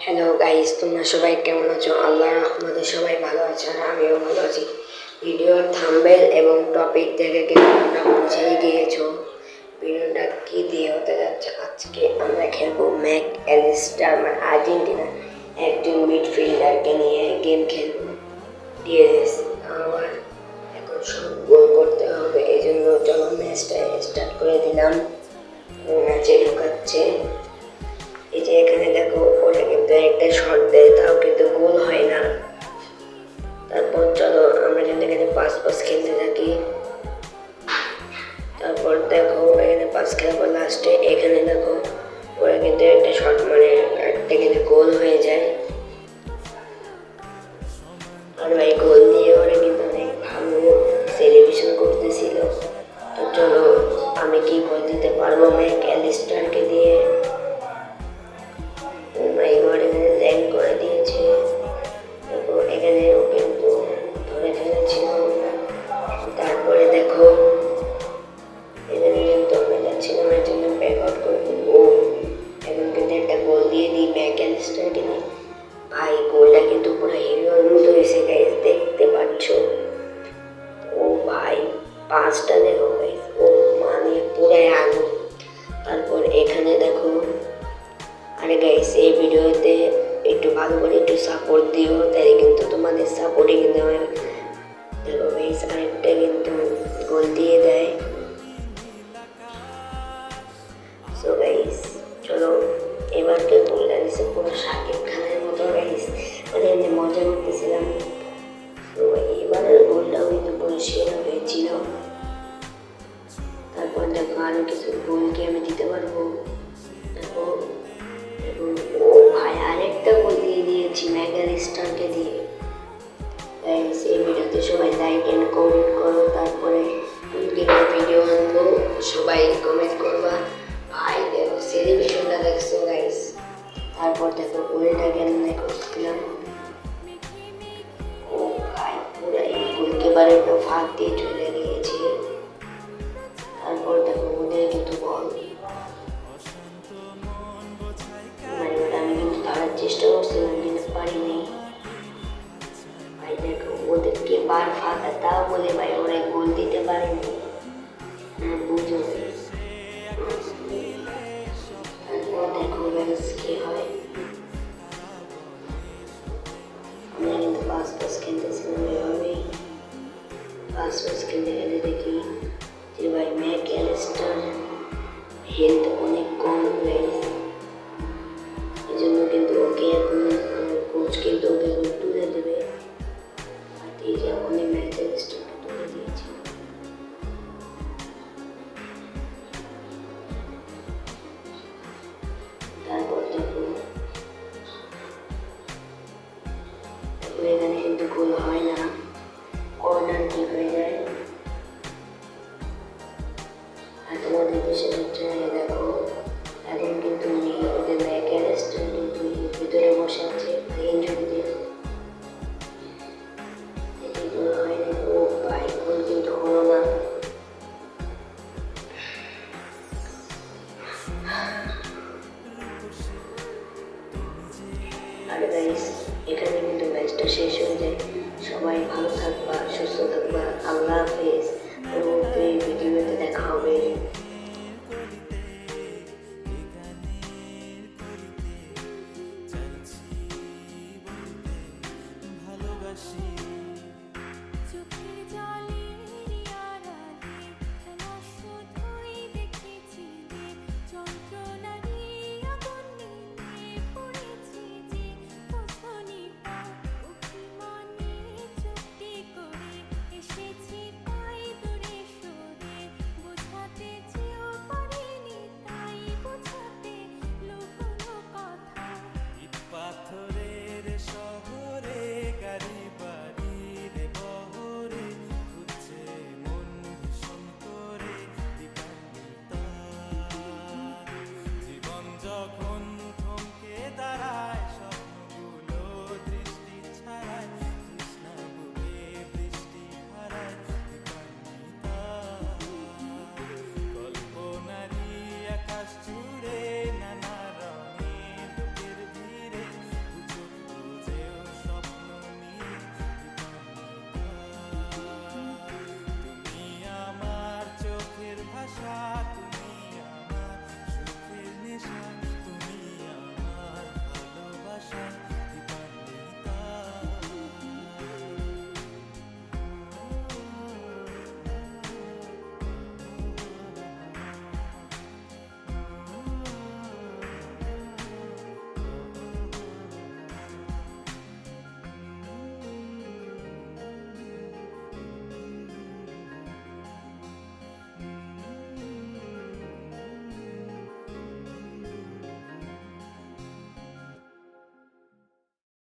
Hello guys, তোমরা সবাই কেমন আছো? আল্লাহর রহমতে সবাই ভালো আছো আর আমিও ভালো আছি। ভিডিওর থাম্বনেল এবং টপিক দেখে কিন্তু তোমরা বুঝেই গিয়েছো ভিডিওটা কি দিয়ে হতে যাচ্ছে। আজকে আমরা খেলবো ম্যাক অ্যালিস্টার মানে আর্জেন্টিনা একজন মিডফিল্ডারকে নিয়ে গেম খেলবো। ডিএস আমার এখন সব গোল করতে হবে, এই জন্য চলো ম্যাচটা স্টার্ট করে দিলাম। ম্যাচে ঢুকাচ্ছে। এই যে এখানে দেখো, ওরা কিন্তু একটা শট দেয়, তাও কিন্তু গোল হয় না। তারপর চলো আমরা কিন্তু এখানে পাস খেলতে থাকি। তারপর দেখো এখানে পাস খেলার পর লাস্টে এখানে দেখো ওরা কিন্তু একটা শট মানে একটা কিন্তু গোল হয়ে যায়। আর ভাই গোল দিয়ে ওরা কিন্তু অনেক ভালো সেলিব্রেশন করতেছিল। তো চলো আমি কি গোল দিতে পারবো ম্যাক অ্যালিস্টারকে দিয়ে। এবারে ল্যান্ড করে দিয়েছে। এখানেও কিন্তু ধরে ফেলেছিল। তারপরে দেখো এখানে কিন্তু আমরা যাচ্ছিলাম এর জন্য ব্যাক আউট করে ফেলবো। এখন কিন্তু একটা গোল দিয়ে দিই ম্যাক অ্যালিস্টারকে নিয়ে। ভাই গোলটা কিন্তু পুরো হিরোর মতো হয়েছে গাইস, দেখতে পাচ্ছ। ও ভাই পাঁচটা দেখো গাইস, ও মানে পুরাই আগুন। তারপর এখানে দেখো, আরে গাইস এই ভিডিওতে একটু ভালো করে একটু সাপোর্ট দিও, তাই কিন্তু তোমাদের সাপোর্টে কিন্তু আমার দেখো গাইস আরেকটা কিন্তু গোল দিয়ে দেয়। সো গাইস চলো এবার তো গোলটা দিচ্ছে পুরো শাকিব খানের মতো গাইস, মানে এমনি মজা করতেছিলাম। তো এবারের গোলটাও কিন্তু পুরো সেরা হয়েছিল। তারপর দেখো আরো কিছু গোল কি আমি দিতে পারবো। দেখো ও ভাই আরেকটা গোল দিয়ে দিয়েছি ম্যাক অ্যালিস্টারকে দিয়ে। গাইস এই ভিডিওতে সবাই লাইক এন্ড কমেন্ট করো। তারপরে ভিডিও আনবো, সবাই কমেন্ট করবা। ভাই দেখো সেলিব্রেশনটা দেখছো গাইস। তারপর দেখো গোলটা কেমনে করছিলাম। ও ভাই পুরাই গোলকিপারের তো ফাঁক দিয়ে চলে গিয়েছে। তারপর দেখো ওদের কিন্তু বল মানে আমি কিন্তু ধরার চেষ্টা করছিলাম কিন্তু পারিনি। ভাই দেখো ওদেরকে বার ফাঁকা, তাও বলে ভাই ওরা গোল দিতে পারেনি। বুঝো তারপর দেখো গাইস কি হয়। আমরা কিন্তু পাস খেলতেছিলাম এভাবেই। পাস খেলতে খেলতে দেখি যে ভাই ম্যাক অ্যালিস্টার হেলথ অনেক কম গাইস। এই জন্য কিন্তু ওকে এখন কোচ কিন্তু ওকে এখন তুলে দেবে। এই যে এখনই ম্যাচ অ্যালিস্টারকে তুলে দিয়েছে। তারপর দেখো এখানে কিন্তু গোল হয় না, কর্নার কি হয়ে যায়। আর তোমাদের দেশের চ্যানেলে দেখো এখন কিন্তু ওদের ম্যাক অ্যালিস্টার কিন্তু ভিতরে বসে আছে ইনজুরি দিয়ে। গোল হয়নি। ও ভাই গোল কিন্তু হলো না। আর গাইস এখানে কিন্তু ম্যাচটা শেষ হয়ে যায়। সবাই ভালো থাকবা, সুস্থ থাকবা। আল্লাহ হাফেজ। পরবর্তী ভিডিওতে দেখা হবে।